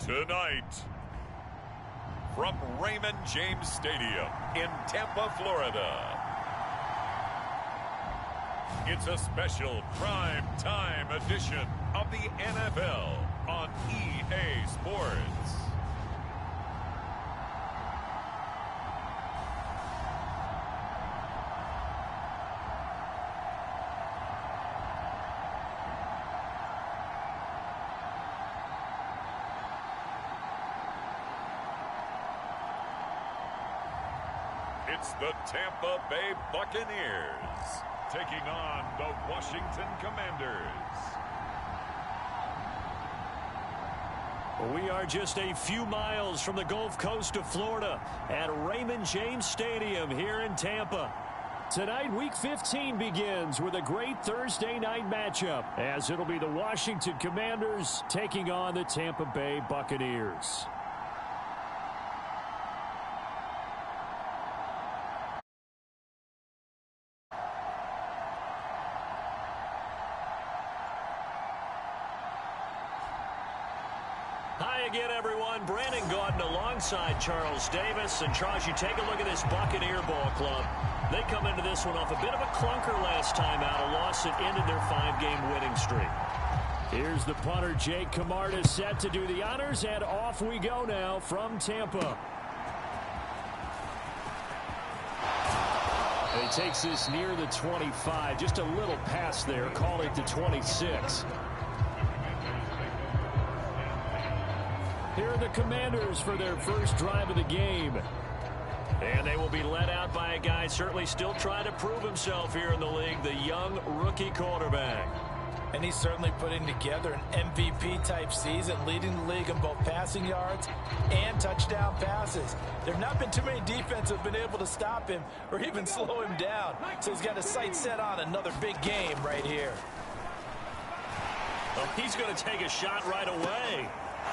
Tonight, from Raymond James Stadium in Tampa, Florida, it's a special prime time edition of the NFL on EA Sports. It's the Tampa Bay Buccaneers taking on the Washington Commanders. We are just a few miles from the Gulf Coast of Florida at Raymond James Stadium here in Tampa. Tonight, Week 15 begins with a great Thursday night matchup, as it'll be the Washington Commanders taking on the Tampa Bay Buccaneers. Hi again, everyone. Brandon Gaudin alongside Charles Davis. And Charles, you take a look at this Buccaneer ball club. They come into this one off a bit of a clunker last time out, a loss that ended their 5-game winning streak. Here's the punter, Jake Camarda, set to do the honors, and off we go now from Tampa. And he takes this near the 25, just a little past there, call it the 26. Here are the Commanders for their first drive of the game. And they will be led out by a guy certainly still trying to prove himself here in the league, the young rookie quarterback. And he's certainly putting together an MVP-type season, leading the league in both passing yards and touchdown passes. There have not been too many defenses that have been able to stop him or even slow him down. So he's got his sights set on another big game right here. Well, he's going to take a shot right away.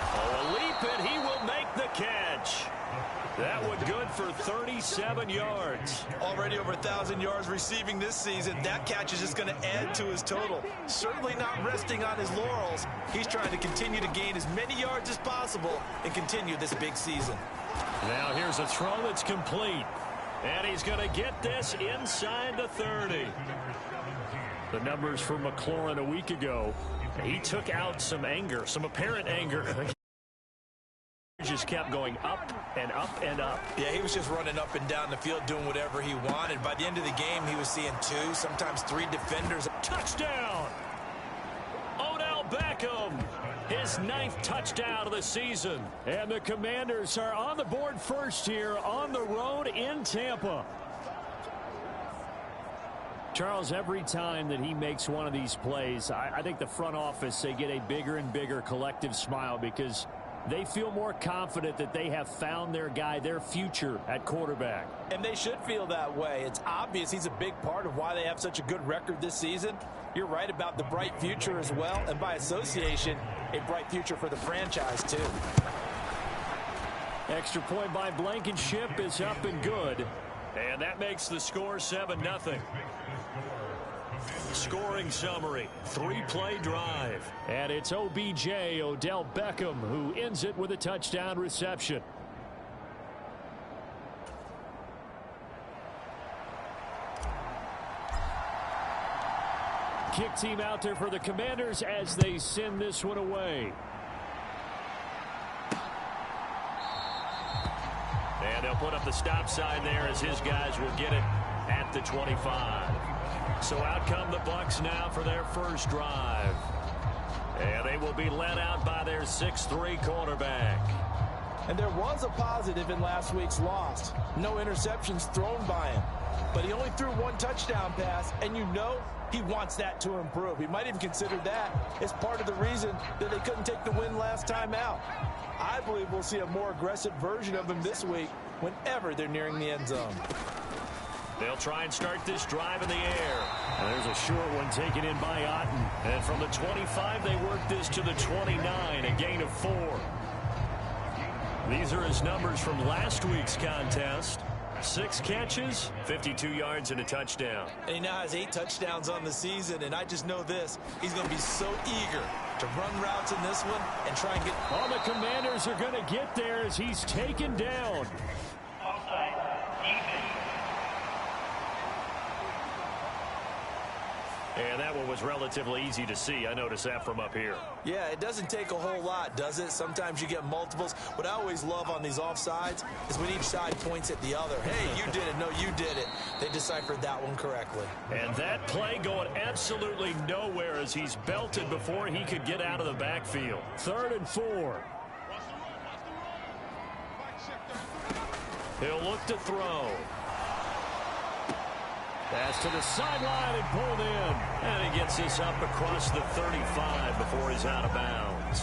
Oh, a leap, and he will make the catch. That one good for 37 yards. Already over 1,000 yards receiving this season. That catch is just going to add to his total. Certainly not resting on his laurels. He's trying to continue to gain as many yards as possible and continue this big season. Now here's a throw that's complete. And he's going to get this inside the 30. The numbers for McLaurin a week ago. He took out some anger, some apparent anger. Just kept going up and up and up. Yeah, he was just running up and down the field doing whatever he wanted. By the end of the game, he was seeing 2, sometimes 3 defenders. Touchdown! Odell Beckham, his 9th touchdown of the season. And the Commanders are on the board first here on the road in Tampa. Charles, every time that he makes one of these plays, I think the front office, they get a bigger and bigger collective smile because they feel more confident that they have found their guy, their future at quarterback. And they should feel that way. It's obvious he's a big part of why they have such a good record this season. You're right about the bright future as well, and by association, a bright future for the franchise too. Extra point by Blankenship is up and good. And that makes the score 7-0. Scoring summary, 3-play drive. And it's OBJ, Odell Beckham, who ends it with a touchdown reception. Kick team out there for the Commanders as they send this one away. And they'll put up the stop sign there as his guys will get it at the 25. So out come the Bucs now for their first drive. And they will be led out by their 6'3" quarterback. And there was a positive in last week's loss. No interceptions thrown by him. But he only threw 1 touchdown pass, and you know he wants that to improve. He might even consider that as part of the reason that they couldn't take the win last time out. I believe we'll see a more aggressive version of him this week whenever they're nearing the end zone. They'll try and start this drive in the air. And there's a short one taken in by Otten. And from the 25, they work this to the 29, a gain of 4. These are his numbers from last week's contest. 6 catches, 52 yards, and a touchdown. And he now has 8 touchdowns on the season, and I just know this. He's going to be so eager to run routes in this one and try and get... Oh, the Commanders are going to get there as he's taken down. And that one was relatively easy to see. I noticed that from up here. Yeah, it doesn't take a whole lot, does it? Sometimes you get multiples. What I always love on these offsides is when each side points at the other. Hey, you did it. No, you did it. They deciphered that one correctly. And that play going absolutely nowhere as he's belted before he could get out of the backfield. 3rd and 4. He'll look to throw. Pass to the sideline and pulled in. And he gets this up across the 35 before he's out of bounds.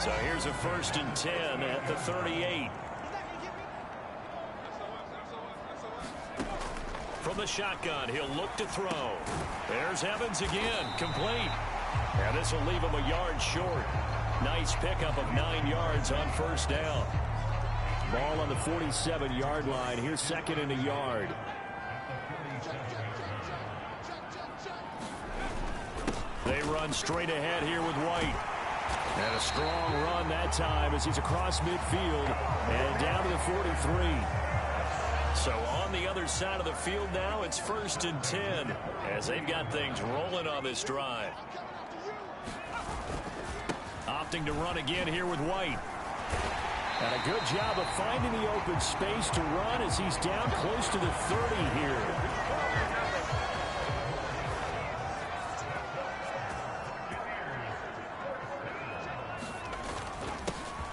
So here's a 1st and 10 at the 38. From the shotgun, he'll look to throw. There's Evans again, complete. And this will leave him a yard short. Nice pickup of 9 yards on 1st down. Ball on the 47-yard line. Here's 2nd and a yard. They run straight ahead here with White. And a strong run that time as he's across midfield and down to the 43. So on the other side of the field now, it's 1st and 10 as they've got things rolling on this drive. Opting to run again here with White. And a good job of finding the open space to run as he's down close to the 30 here.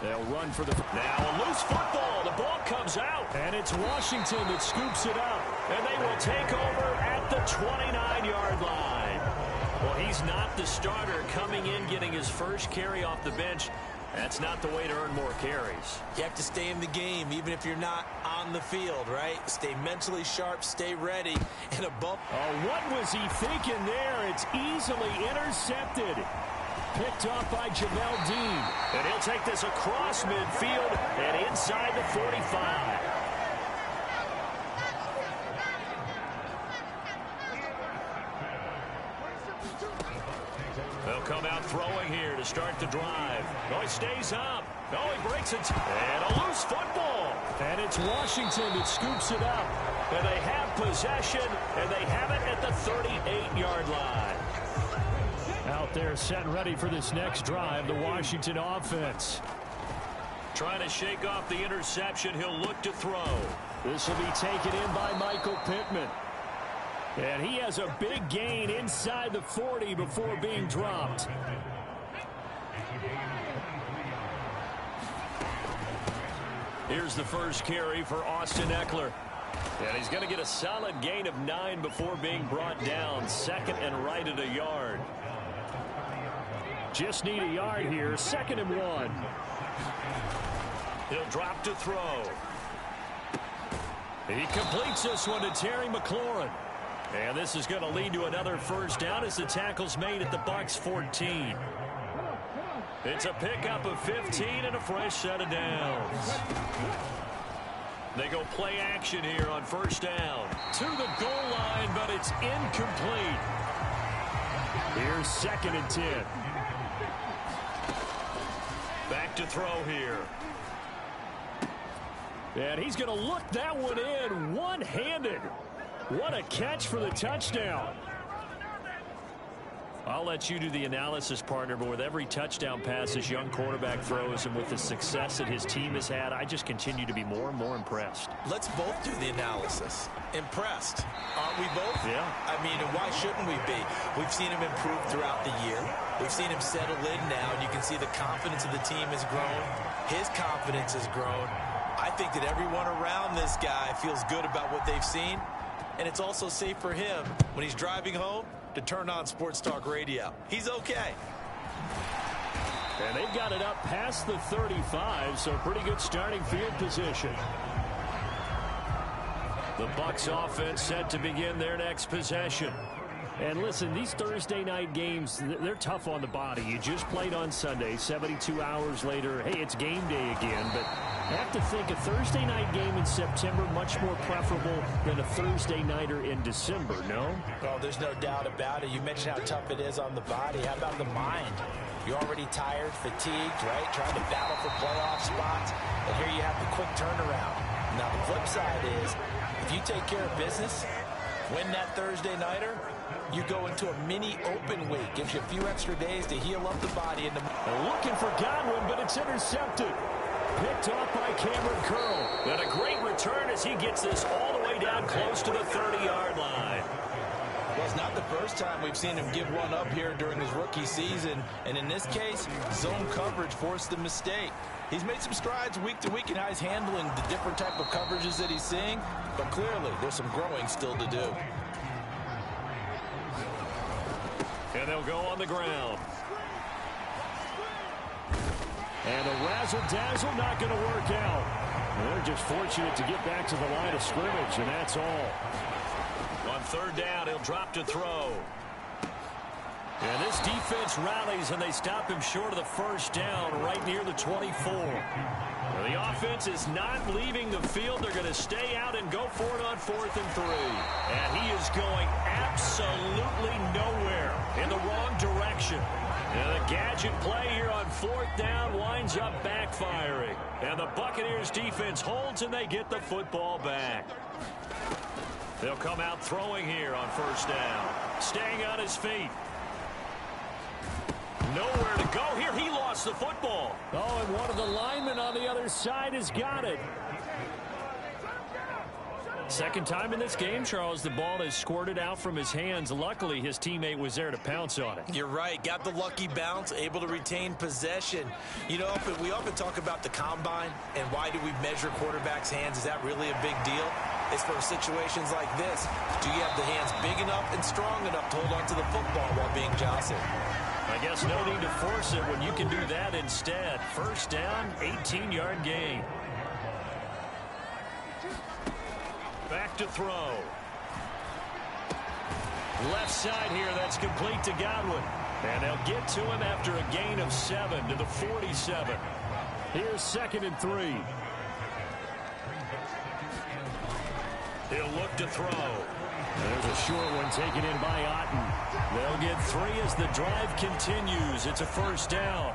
They'll run for the... Now a loose football. The ball comes out. And it's Washington that scoops it up. And they will take over at the 29-yard line. Well, he's not the starter coming in, getting his first carry off the bench. That's not the way to earn more carries. You have to stay in the game, even if you're not on the field, right? Stay mentally sharp, stay ready, and a bump. Oh, what was he thinking there? It's easily intercepted. Picked off by Jamel Dean. And he'll take this across midfield and inside the 45. They'll come out throwing here to start the drive. Oh, he stays up. Oh, he breaks it. And a loose football. And it's Washington that scoops it up. And they have possession, and they have it at the 38-yard line. Out there set and ready for this next drive, the Washington offense. Trying to shake off the interception. He'll look to throw. This will be taken in by Michael Pittman. And he has a big gain inside the 40 before being dropped. Here's the first carry for Austin Eckler. And he's going to get a solid gain of 9 before being brought down. 2nd and right at a yard. Just need a yard here. 2nd and 1. He'll drop to throw. He completes this one to Terry McLaurin. And this is going to lead to another first down as the tackle's made at the Bucs 14. It's a pickup of 15 and a fresh set of downs. They go play action here on first down. To the goal line, but it's incomplete. Here's 2nd and 10. Back to throw here. And he's going to look that one in one-handed. What a catch for the touchdown. I'll let you do the analysis, partner, but with every touchdown pass this young quarterback throws and with the success that his team has had, I just continue to be more and more impressed. Let's both do the analysis. Impressed. Aren't we both? Yeah. I mean, and why shouldn't we be? We've seen him improve throughout the year. We've seen him settle in now, and you can see the confidence of the team has grown. His confidence has grown. I think that everyone around this guy feels good about what they've seen, and it's also safe for him when he's driving home to turn on Sports Talk Radio. He's okay. And they've got it up past the 35, so pretty good starting field position. The Bucs offense set to begin their next possession. And listen, these Thursday night games, they're tough on the body. You just played on Sunday, 72 hours later. Hey, it's game day again, but I have to think a Thursday night game in September much more preferable than a Thursday nighter in December, no? Oh, there's no doubt about it. You mentioned how tough it is on the body. How about the mind? You're already tired, fatigued, right? Trying to battle for playoff spots. And here you have the quick turnaround. Now, the flip side is, if you take care of business, win that Thursday nighter, you go into a mini open week. Gives you a few extra days to heal up the body. Looking for Godwin, but it's intercepted. Picked off by Cameron Curl. And a great return as he gets this all the way down close to the 30-yard line. Well, it's not the first time we've seen him give one up here during his rookie season. And in this case, zone coverage forced the mistake. He's made some strides week to week in how he's handling the different type of coverages that he's seeing. But clearly, there's some growing still to do. And they'll go on the ground. And a razzle-dazzle not going to work out. They're just fortunate to get back to the line of scrimmage, and that's all. On third down, he'll drop to throw. And this defense rallies, and they stop him short of the first down right near the 24. Well, the offense is not leaving the field. They're going to stay out and go for it on 4th and 3. And he is going absolutely nowhere in the wrong direction. And the gadget play here on 4th down winds up backfiring. And the Buccaneers defense holds, and they get the football back. They'll come out throwing here on 1st down. Staying on his feet. Nowhere to go here. He lost the football. Oh, and one of the linemen on the other side has got it. Second time in this game, Charles, the ball has squirted out from his hands. Luckily, his teammate was there to pounce on it. You're right. Got the lucky bounce, able to retain possession. You know, we often talk about the combine and why do we measure quarterbacks' hands. Is that really a big deal? It's for situations like this. Do you have the hands big enough and strong enough to hold on to the football while being jostled? I guess no need to force it when you can do that instead. 1st down, 18-yard gain. Back to throw. Left side here, that's complete to Godwin. And they'll get to him after a gain of 7 to the 47. Here's 2nd and 3. He'll look to throw. There's a short one taken in by Otten. They'll get 3 as the drive continues. It's a 1st down.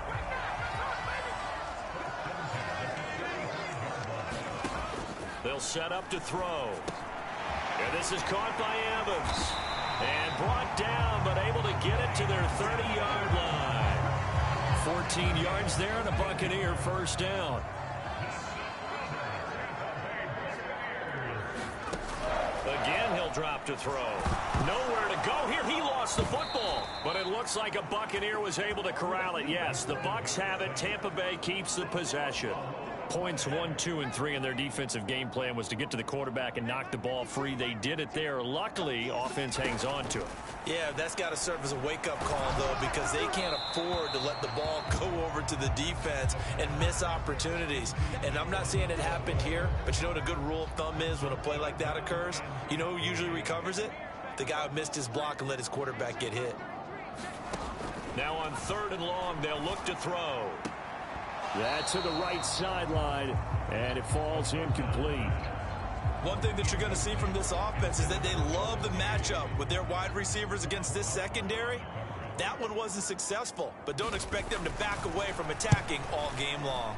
They'll set up to throw. And this is caught by Evans. And brought down, but able to get it to their 30-yard line. 14 yards there and a Buccaneer 1st down. Again, he'll drop to throw. Nowhere to go here. He lost the football. But it looks like a Buccaneer was able to corral it. Yes, the Bucs have it. Tampa Bay keeps the possession. Points 1, 2, and 3 in their defensive game plan was to get to the quarterback and knock the ball free. They did it there. Luckily, offense hangs on to it. Yeah, that's got to serve as a wake-up call, though, because they can't afford to let the ball go over to the defense and miss opportunities. And I'm not saying it happened here, but you know what a good rule of thumb is when a play like that occurs? You know who usually recovers it? The guy who missed his block and let his quarterback get hit. Now on 3rd and long, they'll look to throw. That's to the right sideline, and it falls incomplete. One thing that you're going to see from this offense is that they love the matchup with their wide receivers against this secondary. That one wasn't successful, but don't expect them to back away from attacking all game long.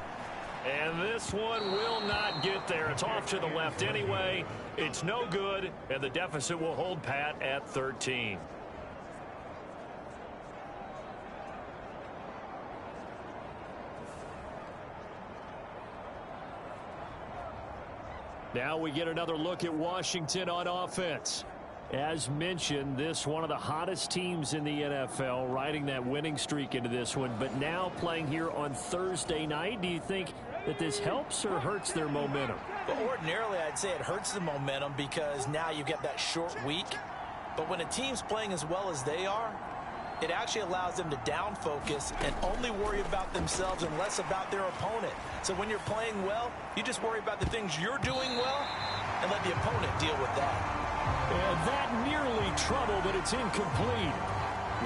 And this one will not get there. It's off to the left anyway. It's no good, and the deficit will hold pat at 13. Now we get another look at Washington on offense. As mentioned, this one of the hottest teams in the NFL, riding that winning streak into this one, but now playing here on Thursday night. Do you think that this helps or hurts their momentum? Well, ordinarily, I'd say it hurts the momentum because now you get that short week. But when a team's playing as well as they are, it actually allows them to down focus and only worry about themselves and less about their opponent. So when you're playing well, you just worry about the things you're doing well and let the opponent deal with that. And that nearly trouble, but it's incomplete.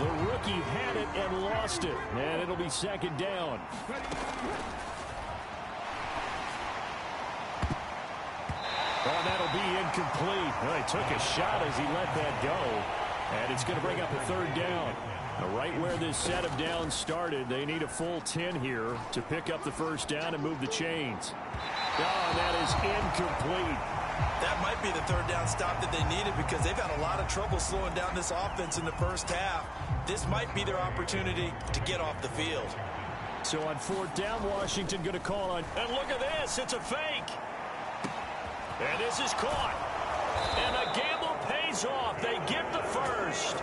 The rookie had it and lost it. And it'll be 2nd down. Oh, that'll be incomplete. Well, he took a shot as he let that go. And it's going to bring up a third down. Right where this set of downs started, they need a full 10 here to pick up the first down and move the chains. Oh, that is incomplete. That might be the third down stop that they needed because they've had a lot of trouble slowing down this offense in the first half. This might be their opportunity to get off the field. So on fourth down, Washington going to call on. And look at this. It's a fake. And this is caught. And a gamble pays off. They get the first.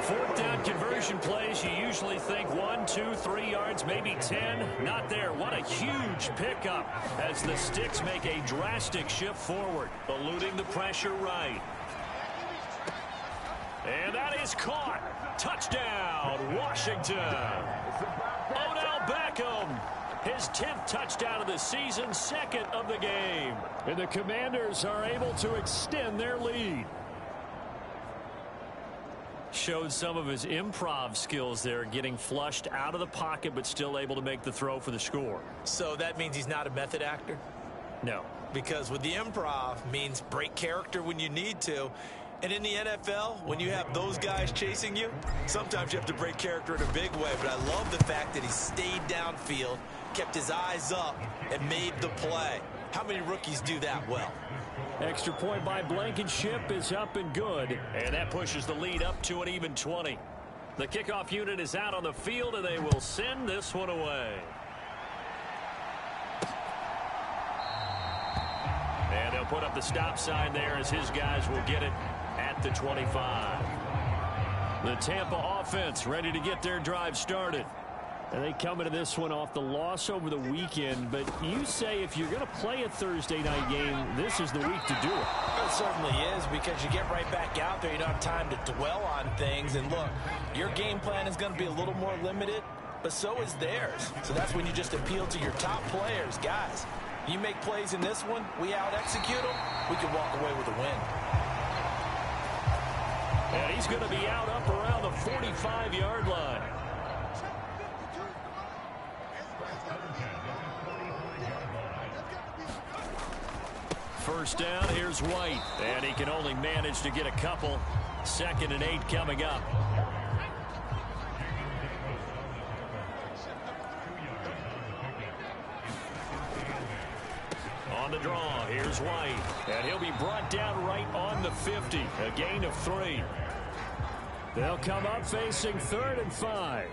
Fourth down conversion plays, you usually think 1, 2, 3 yards, maybe 10. Not there. What a huge pickup as the Sticks make a drastic shift forward, eluding the pressure right. And that is caught. Touchdown, Washington. Odell Beckham. His 10th touchdown of the season, second of the game. And the Commanders are able to extend their lead. Showed some of his improv skills there, getting flushed out of the pocket, but still able to make the throw for the score. So that means he's not a method actor? No. Because with the improv means break character when you need to. And in the NFL, when you have those guys chasing you, sometimes you have to break character in a big way. But I love the fact that he stayed downfield, kept his eyes up, and made the play. How many rookies do that well? Extra point by Blankenship is up and good. And that pushes the lead up to an even 20. The kickoff unit is out on the field, and they will send this one away. And they'll put up the stop sign there as his guys will get it at the 25. The Tampa offense ready to get their drive started. And they come into this one off the loss over the weekend. But you say if you're going to play a Thursday night game, this is the week to do it. It certainly is, because you get right back out there. You don't have time to dwell on things. And look, your game plan is going to be a little more limited, but so is theirs. So that's when you just appeal to your top players. Guys, you make plays in this one, we out-execute them, we can walk away with a win. And he's going to be out up around the 45-yard line. First down, here's White. And he can only manage to get a couple. 2nd and 8 coming up. On the draw, here's White. And he'll be brought down right on the 50. A gain of 3. They'll come up facing 3rd and 5.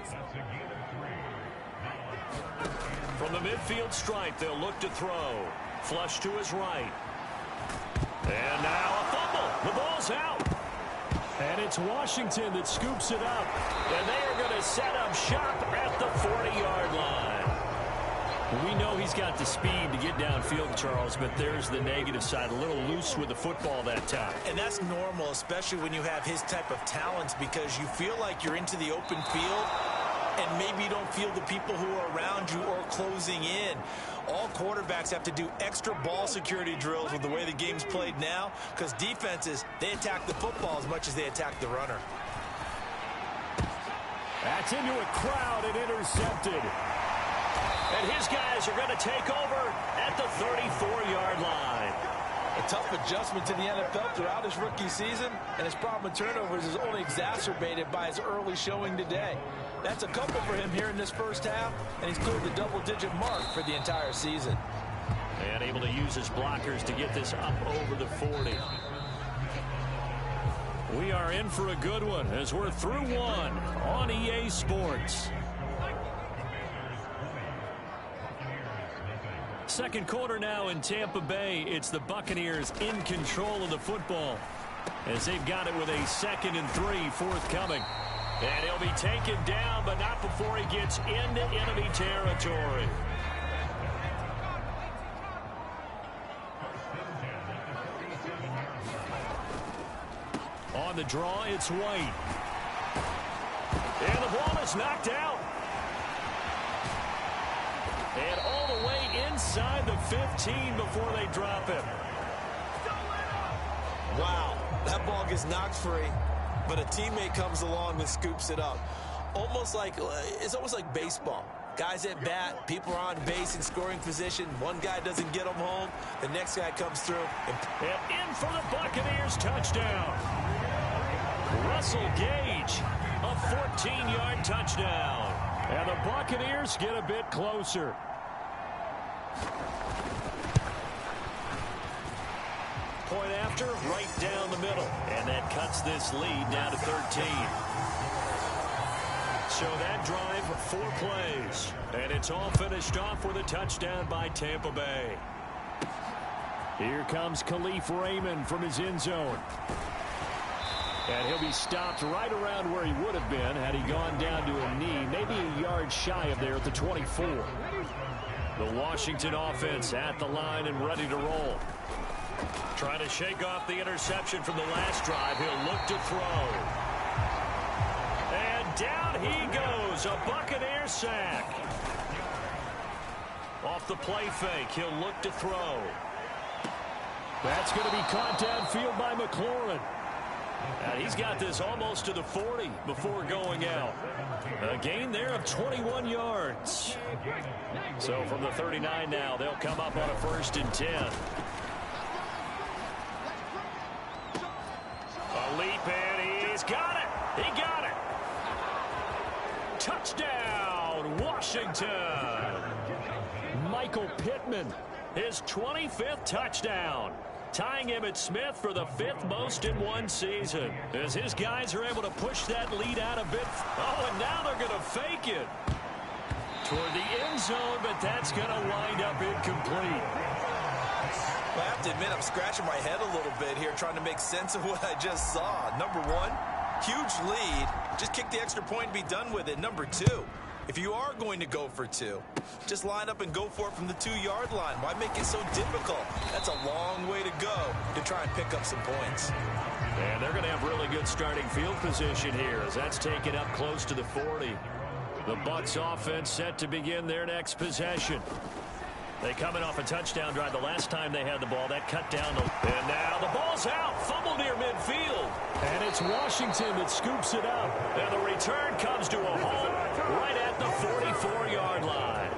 From the midfield stripe, they'll look to throw. Flush to his right. And now a fumble. The ball's out. And it's Washington that scoops it up. And they are going to set up shop at the 40-yard line. We know he's got the speed to get downfield, Charles, but there's the negative side. A little loose with the football that time. And that's normal, especially when you have his type of talents, because you feel like you're into the open field and maybe you don't feel the people who are around you or closing in. All quarterbacks have to do extra ball security drills with the way the game's played now, because defenses, they attack the football as much as they attack the runner. That's into a crowd and intercepted. And his guys are going to take over at the 34-yard line. A tough adjustment to the NFL throughout his rookie season, and his problem with turnovers is only exacerbated by his early showing today. That's a couple for him here in this first half, and he's cleared the double-digit mark for the entire season. And able to use his blockers to get this up over the 40. We are in for a good one as we're through one on EA Sports. Second quarter now in Tampa Bay. It's the Buccaneers in control of the football as they've got it with a 2nd and 3 forthcoming. And he'll be taken down, but not before he gets into enemy territory. On the draw, it's White. And the ball is knocked out. And all the way inside the 15 before they drop him. Wow, that ball gets knocked free, but a teammate comes along and scoops it up. It's almost like baseball. Guys at bat, people are on base in scoring position. One guy doesn't get them home. The next guy comes through. And in for the Buccaneers touchdown. Russell Gage, a 14-yard touchdown. And the Buccaneers get a bit closer. Point after, right down the middle. And that cuts this lead down to 13. So that drive, 4 plays. And it's all finished off with a touchdown by Tampa Bay. Here comes Khalif Raymond from his end zone. And he'll be stopped right around where he would have been had he gone down to a knee, maybe a yard shy of there at the 24. The Washington offense at the line and ready to roll. Trying to shake off the interception from the last drive. He'll look to throw. And down he goes. A Buccaneer sack. Off the play fake. He'll look to throw. That's going to be caught downfield by McLaurin. And he's got this almost to the 40 before going out. A gain there of 21 yards. So from the 39 now, they'll come up on a 1st and 10. A leap in. He's got it. He got it. Touchdown, Washington. Michael Pittman, his 25th touchdown. Tying Emmitt Smith for the 5th most in one season. As his guys are able to push that lead out a bit. Oh, and now they're going to fake it. Toward the end zone, but that's going to wind up incomplete. Well, I have to admit, I'm scratching my head a little bit here trying to make sense of what I just saw. Number one, huge lead. Just kick the extra point and be done with it. Number two, if you are going to go for 2, just line up and go for it from the 2-yard line. Why make it so difficult? That's a long way to go to try and pick up some points. And they're going to have really good starting field position here as that's taken up close to the 40. The Bucs offense set to begin their next possession. They coming off a touchdown drive the last time they had the ball. That cut down. And now the ball's out. Fumble near midfield. And it's Washington that scoops it up. And the return comes to a halt right at the 44-yard line.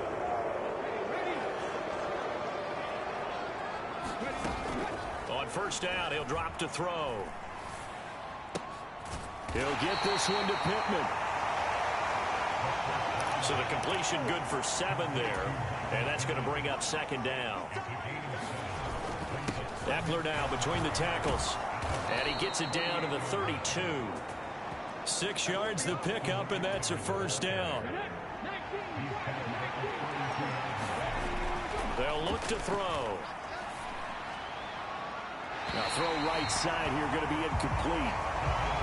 On 1st down, he'll drop to throw. He'll get this one to Pittman. So the completion good for 7 there. And that's going to bring up 2nd down. Eckler now between the tackles. And he gets it down to the 32. 6 yards the pickup, and that's a 1st down. They'll look to throw. Now throw right side here, going to be incomplete.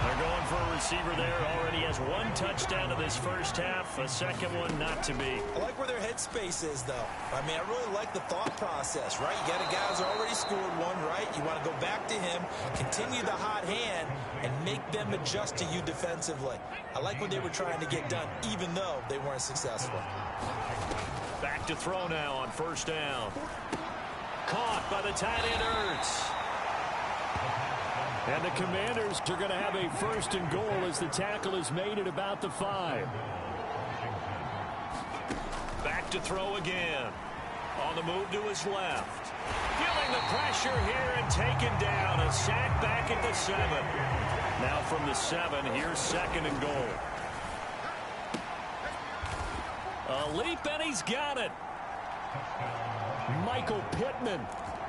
They're going for a receiver there. Already has 1 touchdown in this 1st half. A 2nd one not to be. I like where their headspace is, though. I mean, I really like the thought process, right? You got a guy who's already scored 1, right? You want to go back to him, continue the hot hand, and make them adjust to you defensively. I like what they were trying to get done, even though they weren't successful. Back to throw now on 1st down. Caught by the tight end Ertz. And the Commanders are going to have a 1st and goal as the tackle is made at about the 5. Back to throw again. On the move to his left. Feeling the pressure here and taken down. A sack back at the 7. Now from the 7, here's 2nd and goal. A leap and he's got it. Michael Pittman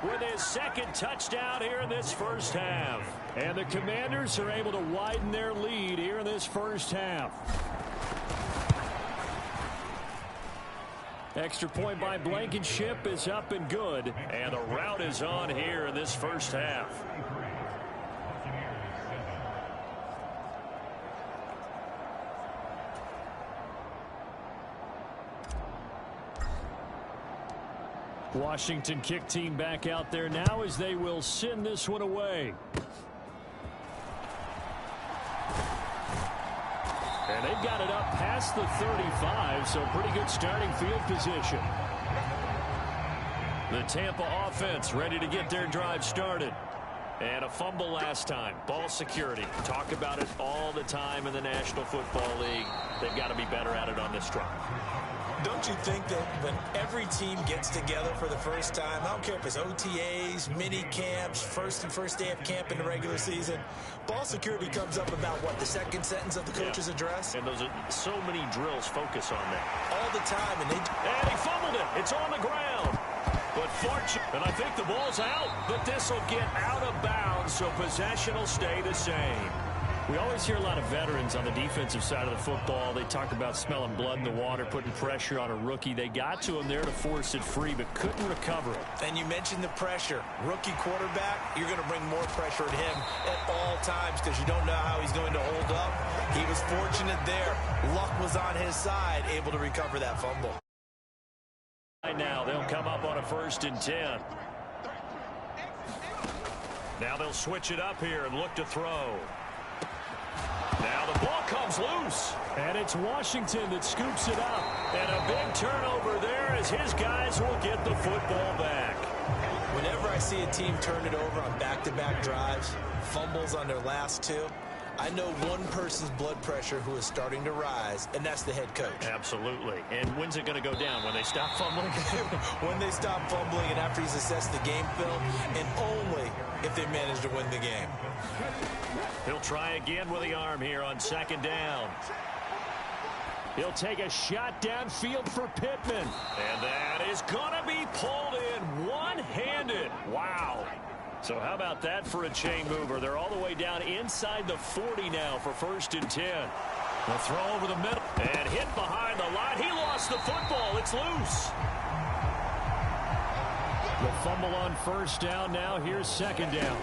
with his 2nd touchdown here in this 1st half. And the Commanders are able to widen their lead here in this 1st half. Extra point by Blankenship is up and good. And the route is on here in this 1st half. Washington kick team back out there now as they will send this one away. And they've got it up past the 35, so pretty good starting field position. The Tampa offense ready to get their drive started. And a fumble last time. Ball security. Talk about it all the time in the National Football League. They've got to be better at it on this drive. Don't you think that when every team gets together for the first time, I don't care if it's OTAs, mini camps, first day of camp in the regular season, ball security comes up about what, the second sentence of the coach's address? And those are so many drills focus on that. All the time. And he fumbled it. It's on the ground. But fortunately, and I think the ball's out. But this will get out of bounds, so possession will stay the same. We always hear a lot of veterans on the defensive side of the football. They talk about smelling blood in the water, putting pressure on a rookie. They got to him there to force it free, but couldn't recover it. And you mentioned the pressure. Rookie quarterback, you're going to bring more pressure at him at all times because you don't know how he's going to hold up. He was fortunate there. Luck was on his side, able to recover that fumble. Now they'll come up on a 1st and 10. Now they'll switch it up here and look to throw. Now the ball comes loose. And it's Washington that scoops it up. And a big turnover there as his guys will get the football back. Whenever I see a team turn it over on back-to-back drives, fumbles on their last two, I know one person's blood pressure who is starting to rise, and that's the head coach. Absolutely. And when's it going to go down? When they stop fumbling? When they stop fumbling and after he's assessed the game film, and only if they manage to win the game. He'll try again with the arm here on 2nd down. He'll take a shot downfield for Pittman. And that is going to be pulled in one-handed. Wow. So how about that for a chain mover? They're all the way down inside the 40 now for 1st and 10. They'll throw over the middle and hit behind the line. He lost the football. It's loose. The fumble on 1st down. Now here's 2nd down.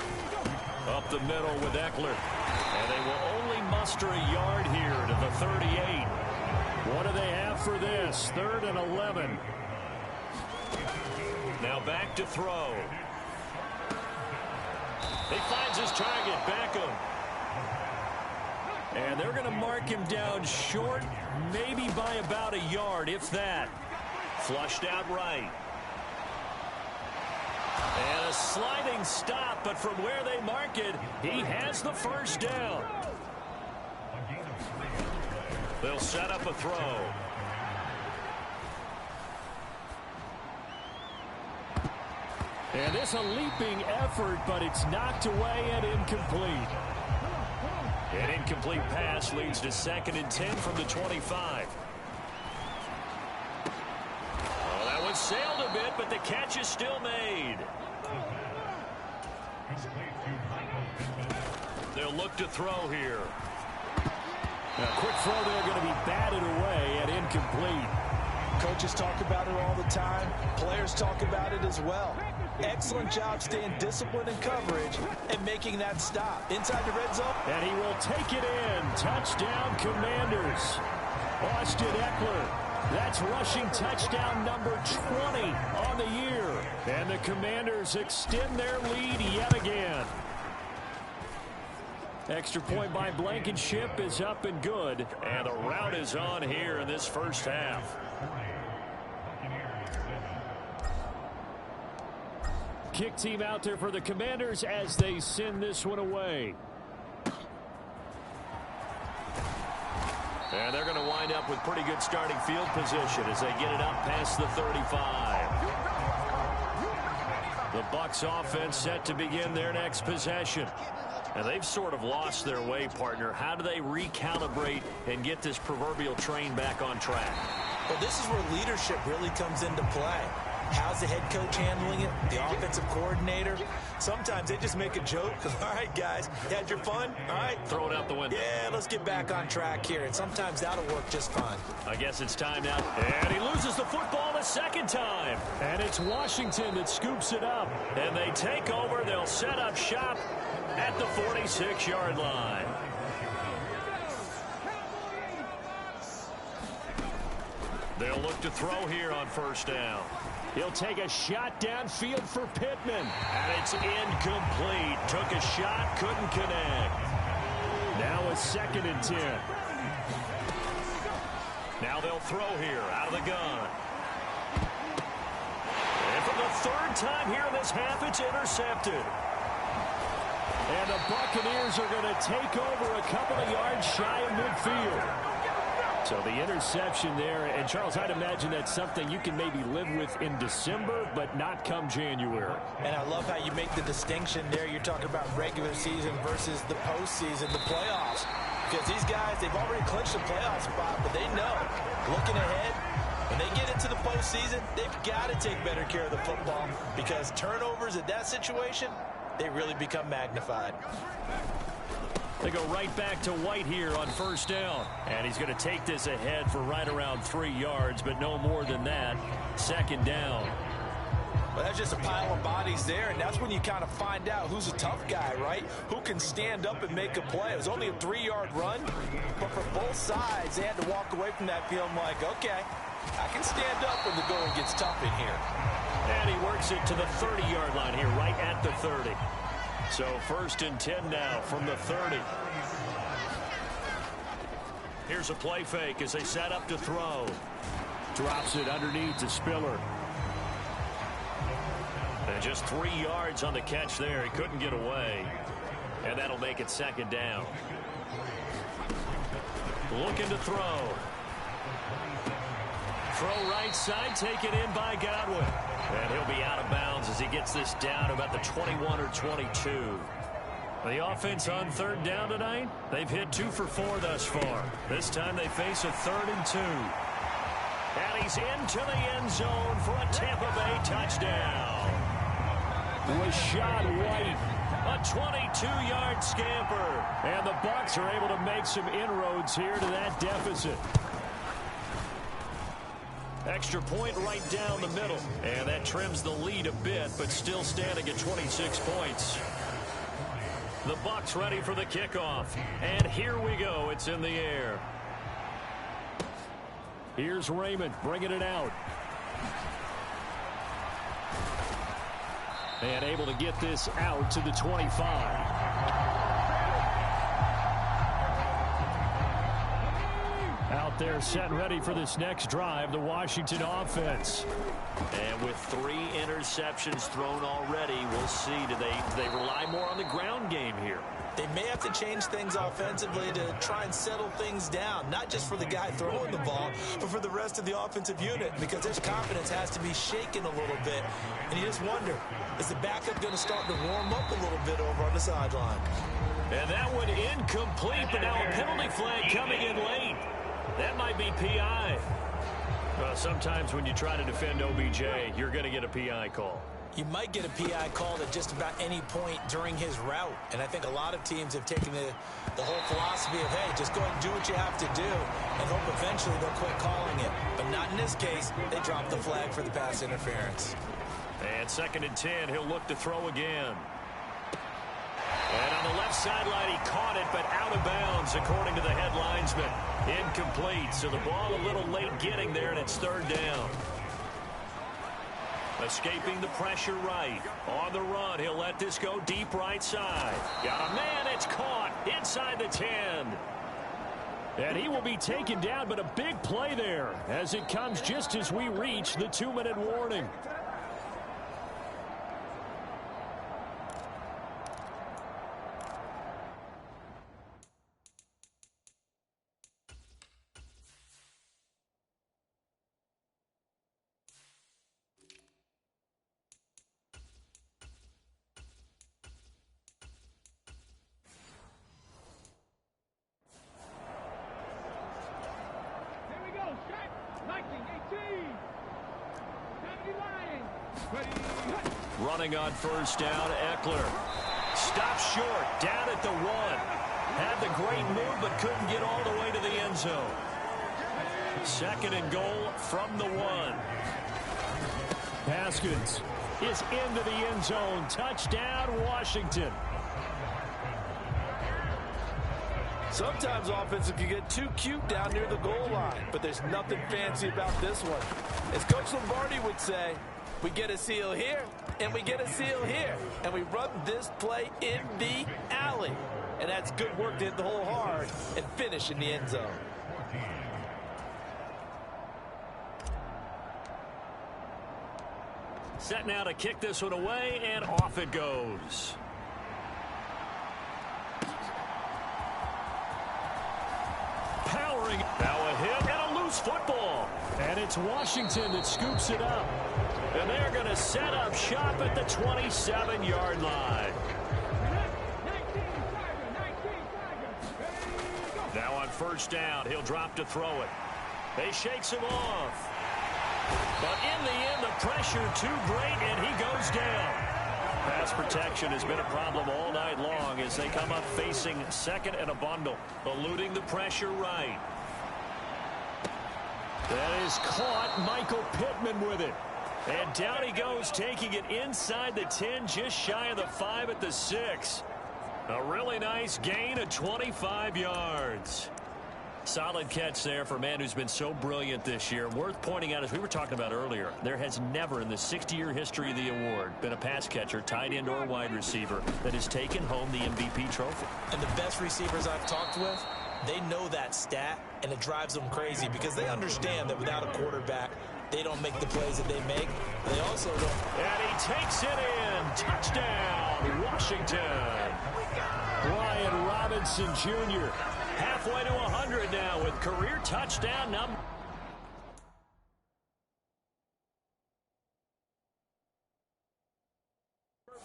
Up the middle with Eckler. And they will only muster a yard here to the 38. What do they have for this? 3rd and 11. Now back to throw. He finds his target, Beckham. And they're going to mark him down short, maybe by about a yard, if that. Flushed out right. And a sliding stop, but from where they mark it, he has the 1st down. They'll set up a throw. And this a leaping effort, but it's knocked away and incomplete. An incomplete pass leads to 2nd and 10 from the 25. Oh, that one sailed a bit, but the catch is still made. They'll look to throw here. A quick throw there going to be batted away and incomplete. Coaches talk about it all the time. Players talk about it as well. Excellent job staying disciplined in coverage and making that stop. Inside the red zone. And he will take it in. Touchdown, Commanders. Austin Eckler. That's rushing touchdown number 20 on the year. And the Commanders extend their lead yet again. Extra point by Blankenship is up and good. And the rout is on here in this 1st half. Kick team out there for the Commanders as they send this one away. And they're going to wind up with pretty good starting field position as they get it up past the 35. The Bucs offense set to begin their next possession. And they've sort of lost their way, partner. How do they recalibrate and get this proverbial train back on track? Well, this is where leadership really comes into play. How's the head coach handling it? The offensive coordinator? Sometimes they just make a joke. All right, guys, you had your fun? All right. Throw it out the window. Yeah, let's get back on track here. And sometimes that'll work just fine. I guess it's time now. And he loses the football the 2nd time. And it's Washington that scoops it up. And they take over. They'll set up shop at the 46-yard line. They'll look to throw here on 1st down. He'll take a shot downfield for Pittman. And it's incomplete. Took a shot, couldn't connect. Now a 2nd and 10. Now they'll throw here out of the gun. And for the 3rd time here in this half, it's intercepted. And the Buccaneers are going to take over a couple of yards shy of midfield. So the interception there, and Charles, I'd imagine that's something you can maybe live with in December, but not come January. And I love how you make the distinction there. You're talking about regular season versus the postseason, the playoffs. Because these guys, they've already clinched a playoff spot, but they know, looking ahead, when they get into the postseason, they've got to take better care of the football because turnovers in that situation, they really become magnified. They go right back to White here on first down. And he's going to take this ahead for right around 3 yards, but no more than that. Second down. Well, that's just a pile of bodies there, and that's when you kind of find out who's a tough guy, right? Who can stand up and make a play. It was only a 3-yard run, but for both sides, they had to walk away from that field like, okay, I can stand up when the going gets tough in here. And he works it to the 30-yard line here, right at the 30. So first and 10 now from the 30. Here's a play fake as they set up to throw. Drops it underneath to Spiller. And just 3 yards on the catch there. He couldn't get away. And that'll make it second down. Looking to throw. Throw right side, taken in by Godwin. And he'll be out of bounds as he gets this down about the 21 or 22. The offense on third down tonight, they've hit 2 for 4 thus far. This time they face a 3rd and 2. And he's into the end zone for a Tampa Bay touchdown. Rashad White, a 22-yard scamper. And the Bucs are able to make some inroads here to that deficit. Extra point right down the middle. And that trims the lead a bit, but still standing at 26 points. The Bucs ready for the kickoff. And here we go. It's in the air. Here's Raymond bringing it out. And able to get this out to the 25. Out there set and ready for this next drive, the Washington offense. And with 3 interceptions thrown already, we'll see. Do they rely more on the ground game here? They may have to change things offensively to try and settle things down, not just for the guy throwing the ball, but for the rest of the offensive unit, because their confidence has to be shaken a little bit. And you just wonder, is the backup going to start to warm up a little bit over on the sideline? And that one incomplete, but now a penalty flag coming in late. That might be PI. Well, sometimes when you try to defend OBJ, you're going to get a PI call. You might get a PI called at just about any point during his route. And I think a lot of teams have taken the whole philosophy of, hey, just go and do what you have to do and hope eventually they'll quit calling it. But not in this case. They dropped the flag for the pass interference. And 2nd and 10, he'll look to throw again. And on the left sideline, he caught it, but out of bounds, according to the head linesman. Incomplete, so the ball a little late getting there, and it's 3rd down. Escaping the pressure right. On the run, he'll let this go deep right side. Got a man, it's caught inside the 10. And he will be taken down, but a big play there as it comes just as we reach the 2-minute warning. Running on first down, Eckler. Stops short, down at the 1. Had the great move, but couldn't get all the way to the end zone. 2nd and goal from the 1. Haskins is into the end zone. Touchdown, Washington. Sometimes offenses can get too cute down near the goal line, but there's nothing fancy about this one. As Coach Lombardi would say, we get a seal here, and we get a seal here. And we run this play in the alley. And that's good work to hit the hole hard and finish in the end zone. Set now to kick this one away, and off it goes. Powering. Now a hit loose football. And it's Washington that scoops it up. And they're going to set up shop at the 27-yard line. Now on first down, he'll drop to throw it. They shakes him off. But in the end, the pressure too great, and he goes down. Pass protection has been a problem all night long as they come up facing second and a bundle, eluding the pressure right. That is caught. Michael Pittman with it. And down he goes, taking it inside the 10, just shy of the 5 at the 6. A really nice gain of 25 yards. Solid catch there for a man who's been so brilliant this year. Worth pointing out, as we were talking about earlier, there has never in the 60-year history of the award been a pass catcher, tight end or wide receiver that has taken home the MVP trophy. And the best receivers I've talked with, they know that stat, and it drives them crazy because they understand that without a quarterback, they don't make the plays that they make. They also don't. And he takes it in. Touchdown, Washington. Brian Robinson Jr. halfway to 100 now with career touchdown number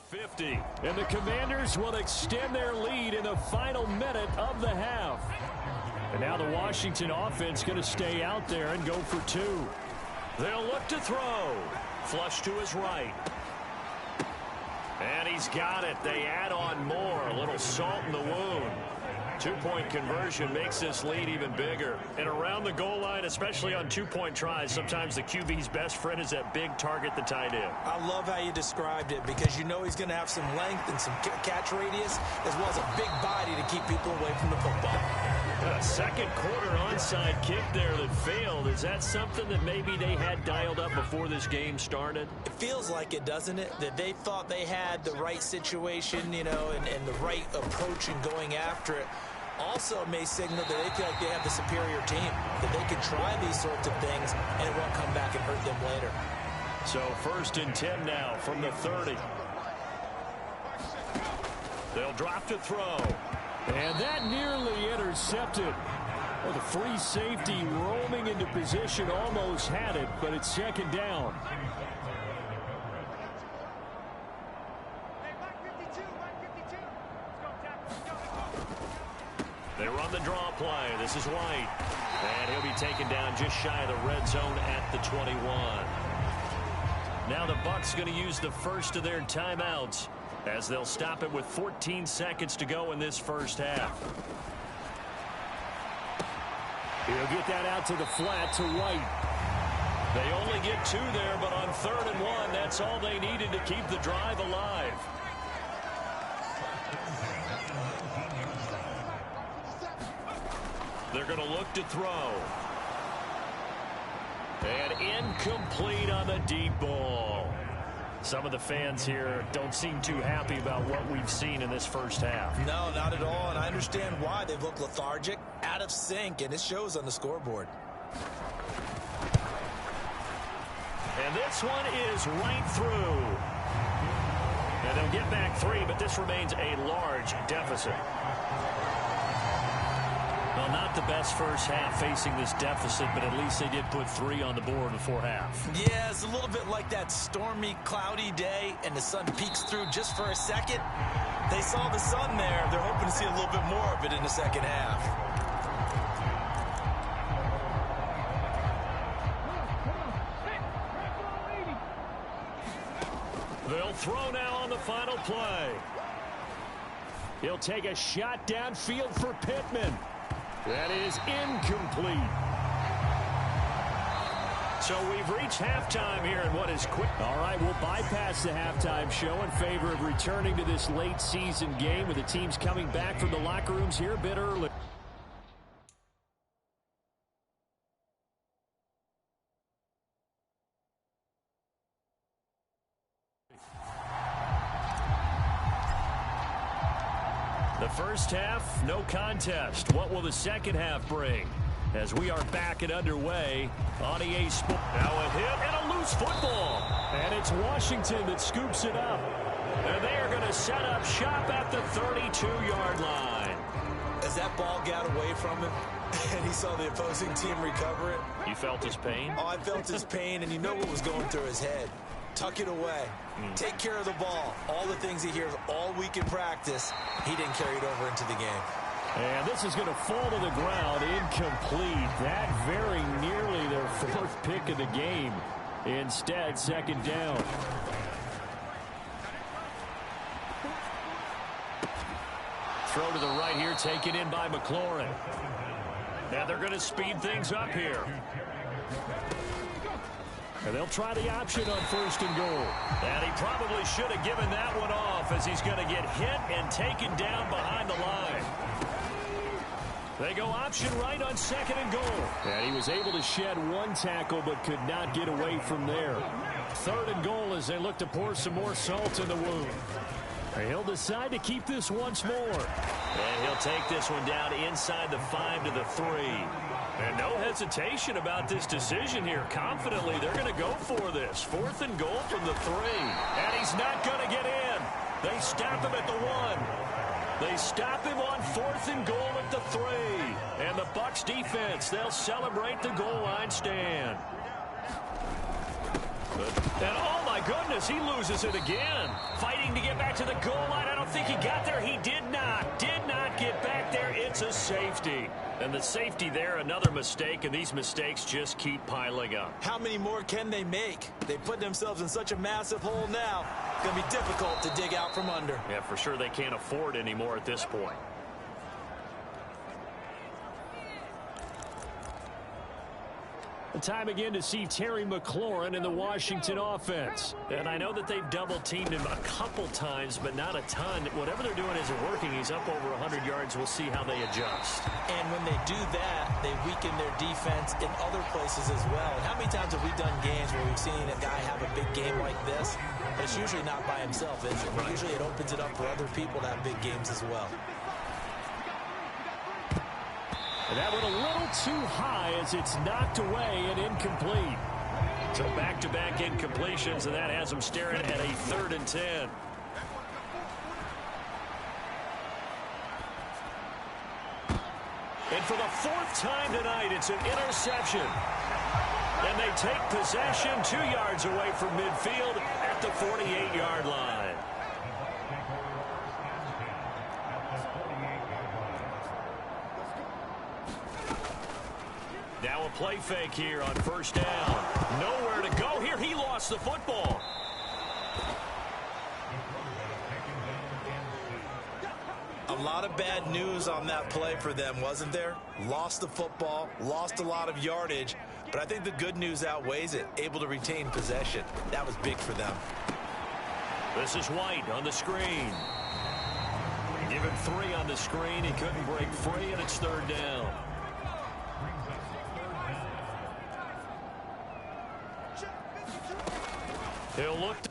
50. And the Commanders will extend their lead in the final minute of the half. And now the Washington offense going to stay out there and go for 2. They'll look to throw. Flush to his right. And he's got it. They add on more. A little salt in the wound. 2-point conversion makes this lead even bigger. And around the goal line, especially on 2-point tries, sometimes the QB's best friend is that big target, the tight end. I love how you described it because you know he's going to have some length and some catch radius as well as a big body to keep people away from the football. A second quarter onside kick there that failed. Is that something that maybe they had dialed up before this game started? It feels like it, doesn't it? That they thought they had the right situation, you know, and the right approach in going after it. Also may signal that they feel like they have the superior team, that they can try these sorts of things and it won't come back and hurt them later. So 1st and 10 now from the 30. They'll drop to throw. And that nearly intercepted. Well, the free safety roaming into position almost had it, but it's 2nd down. They run the draw play. This is White. And he'll be taken down just shy of the red zone at the 21. Now the Bucs going to use the first of their timeouts as they'll stop it with 14 seconds to go in this first half. He'll get that out to the flat to White. They only get 2 there, but on 3rd and 1, that's all they needed to keep the drive alive. They're going to look to throw. And incomplete on the deep ball. Some of the fans here don't seem too happy about what we've seen in this first half. No, not at all, and I understand why. They've looked lethargic, out of sync, and it shows on the scoreboard. And this one is right through. And they'll get back 3, but this remains a large deficit. Well, not the best first half facing this deficit, but at least they did put 3 on the board before half. Yeah, it's a little bit like that stormy, cloudy day, and the sun peeks through just for a second. They saw the sun there. They're hoping to see a little bit more of it in the second half. They'll throw now on the final play. He'll take a shot downfield for Pittman. That is incomplete. So we've reached halftime here in what is quick. All right, we'll bypass the halftime show in favor of returning to this late season game with the teams coming back from the locker rooms here a bit early. The first half, no contest. What will the second half bring? As we are back and underway on EA Sports. Now a hit and a loose football. And it's Washington that scoops it up. And they are going to set up shop at the 32-yard line. As that ball got away from him and he saw the opposing team recover it. You felt his pain? Oh, I felt his pain, and you know what was going through his head. Tuck it away. Take care of the ball. All the things he hears all week in practice, he didn't carry it over into the game. And this is going to fall to the ground, incomplete. That very nearly their fourth pick of the game. Instead, second down. Throw to the right here, taken in by McLaurin. Now they're going to speed things up here. And they'll try the option on first and goal. And he probably should have given that one off as he's going to get hit and taken down behind the line. They go option right on second and goal. And he was able to shed one tackle but could not get away from there. Third and goal as they look to pour some more salt in the wound. And he'll decide to keep this once more. And he'll take this one down inside the 5 to the 3. And no hesitation about this decision here. Confidently, they're going to go for this. Fourth and goal from the 3. And he's not going to get in. They stop him at the 1. They stop him on fourth and goal at the 3. And the Bucs defense, they'll celebrate the goal line stand. And oh my goodness, he loses it again. Fighting to get back to the goal line. I don't think he got there. He did not get back there. It's a safety. And the safety there, another mistake, and these mistakes just keep piling up. How many more can they make? They put themselves in such a massive hole now. It's going to be difficult to dig out from under. Yeah, for sure they can't afford anymore at this point. Time again to see Terry McLaurin in the Washington offense. And I know that they've double-teamed him a couple times, but not a ton. Whatever they're doing isn't working. He's up over 100 yards. We'll see how they adjust. And when they do that, they weaken their defense in other places as well. And how many times have we done games where we've seen a guy have a big game like this? But it's usually not by himself, is it? Right. Usually it opens it up for other people to have big games as well. And that went a little too high as it's knocked away and incomplete. So back-to-back incompletions, and that has them staring at a 3rd and 10. And for the 4th time tonight, it's an interception. And they take possession 2 yards away from midfield at the 48-yard line. Now a play fake here on first down. Nowhere to go here. He lost the football. A lot of bad news on that play for them, wasn't there? Lost the football, lost a lot of yardage, but I think the good news outweighs it. Able to retain possession. That was big for them. This is White on the screen. Give him 3 on the screen. He couldn't break free, and it's 3rd down. He'll look to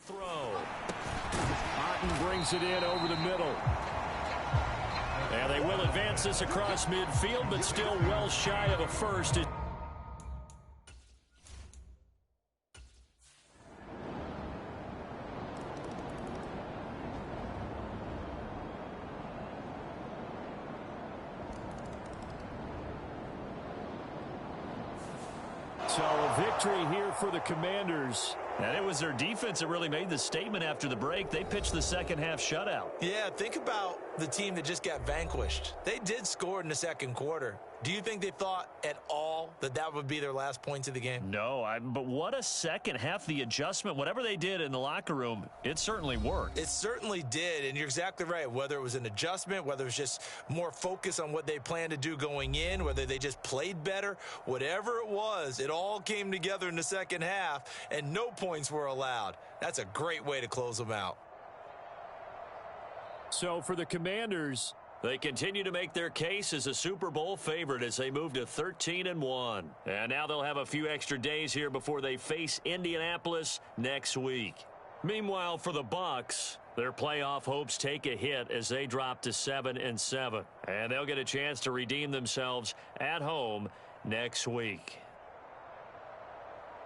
throw. Otten brings it in over the middle. And they will advance this across midfield, but still well shy of a first. So a victory here for the Commanders. And it was their defense that really made the statement after the break. They pitched the second half shutout. Yeah, think about the team that just got vanquished. They did score in the second quarter. Do you think they thought at all that that would be their last points of the game? No, but what a second half. The adjustment, whatever they did in the locker room, it certainly worked. It certainly did, and you're exactly right. Whether it was an adjustment, whether it was just more focus on what they planned to do going in, whether they just played better, whatever it was, it all came together in the second half, and no points were allowed. That's a great way to close them out. So for the Commanders, they continue to make their case as a Super Bowl favorite as they move to 13-1. And now they'll have a few extra days here before they face Indianapolis next week. Meanwhile, for the Bucs, their playoff hopes take a hit as they drop to 7-7. And they'll get a chance to redeem themselves at home next week.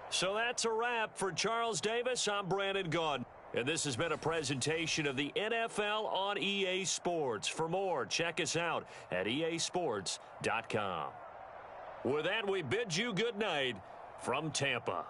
So that's a wrap. For Charles Davis, I'm Brandon Gaudin. And this has been a presentation of the NFL on EA Sports. For more, check us out at easports.com. With that, we bid you good night from Tampa.